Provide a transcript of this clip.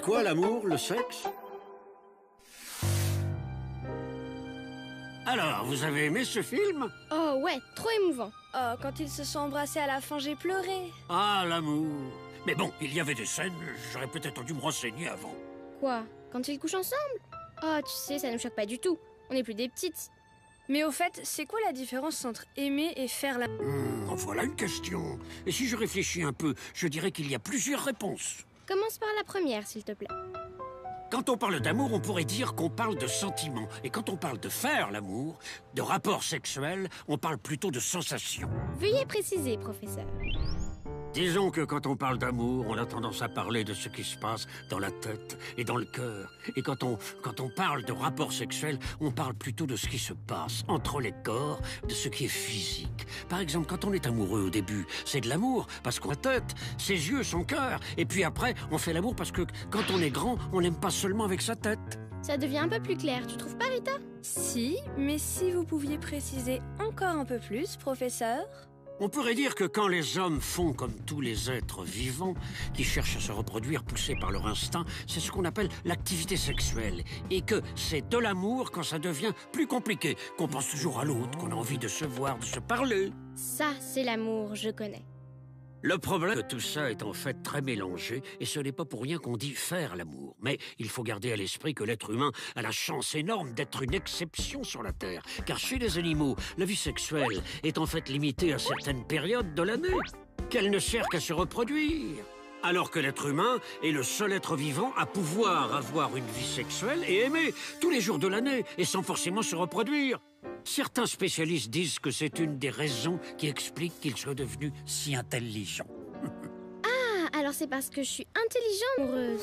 quoi l'amour, le sexe? Alors, vous avez aimé ce film? Oh ouais, trop émouvant. Oh, quand ils se sont embrassés à la fin, j'ai pleuré. Ah, l'amour. Mais bon, il y avait des scènes, j'aurais peut-être dû me renseigner avant. Quoi? Quand ils couchent ensemble? Oh, tu sais, ça nous choque pas du tout. On n'est plus des petites. Mais au fait, c'est quoi la différence entre aimer et faire la... En voilà une question. Et si je réfléchis un peu, je dirais qu'il y a plusieurs réponses. Commence par la première, s'il te plaît. Quand on parle d'amour, on pourrait dire qu'on parle de sentiments. Et quand on parle de faire l'amour, de rapport sexuel, on parle plutôt de sensations. Veuillez préciser, professeur. Disons que quand on parle d'amour, on a tendance à parler de ce qui se passe dans la tête et dans le cœur. Et quand on parle de rapport sexuel, on parle plutôt de ce qui se passe entre les corps, de ce qui est physique. Par exemple, quand on est amoureux au début, c'est de l'amour parce qu'on a tête, ses yeux, son cœur. Et puis après, on fait l'amour parce que quand on est grand, on n'aime pas seulement avec sa tête. Ça devient un peu plus clair, tu trouves pas, Rita? Si, mais si vous pouviez préciser encore un peu plus, professeur. On pourrait dire que quand les hommes font comme tous les êtres vivants, qui cherchent à se reproduire poussés par leur instinct, c'est ce qu'on appelle l'activité sexuelle. Et que c'est de l'amour quand ça devient plus compliqué, qu'on pense toujours à l'autre, qu'on a envie de se voir, de se parler. Ça, c'est l'amour, je connais. Le problème que tout ça est en fait très mélangé, et ce n'est pas pour rien qu'on dit faire l'amour. Mais il faut garder à l'esprit que l'être humain a la chance énorme d'être une exception sur la Terre. Car chez les animaux, la vie sexuelle est en fait limitée à certaines périodes de l'année, qu'elle ne sert qu'à se reproduire. Alors que l'être humain est le seul être vivant à pouvoir avoir une vie sexuelle et aimer tous les jours de l'année, et sans forcément se reproduire. Certains spécialistes disent que c'est une des raisons qui explique qu'il soit devenu si intelligent. Ah, alors c'est parce que je suis intelligente, amoureuse.